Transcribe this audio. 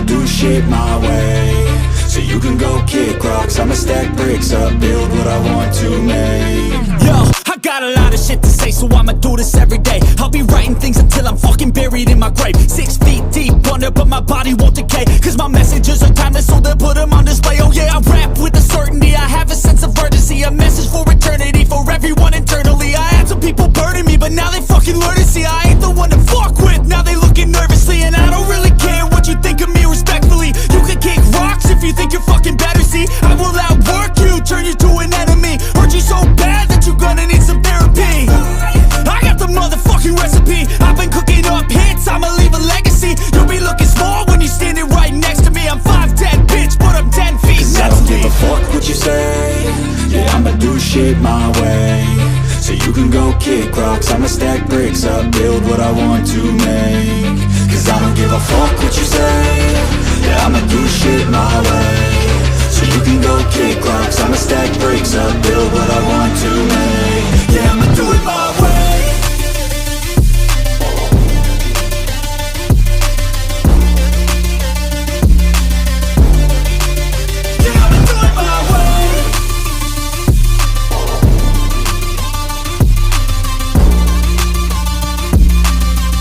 do shit my way, so you can go kick rocks. I'ma stack bricks up, build what I want to make. Yo, I got a lot of shit to say, so I'ma do this every day. I'll be writing things until I'm fucking buried in my grave. 6 feet deep under, but my body won't decay, cause my messages are timeless, so they'll put them on display. Oh yeah, I rap with a certainty, I have a sense of urgency, a message for eternity, for everyone internally. I had some people burning me, but now they fucking learn to see I ain't the one to fuck with. Now they looking nervously, and I don't really care what you think of me, respectfully. You can kick rocks if you think you're fucking better, see I will outwork you, turn you to an enemy, hurt you so bad that you're gonna need some therapy. I got the motherfucking recipe, I've been cooking up hits, I'ma leave a legacy. You'll be looking small when you're standing right next to me. I'm 5'10", bitch, but I'm 10 feet. Cause I don't give a fuck what you say, yeah, I'ma do shit my way, so you can go kick rocks. I'ma stack bricks up, build what I want to make. Cause I don't give a fuck what you say, yeah, I'ma do shit my way, so you can go kick rocks. I'ma stack bricks up,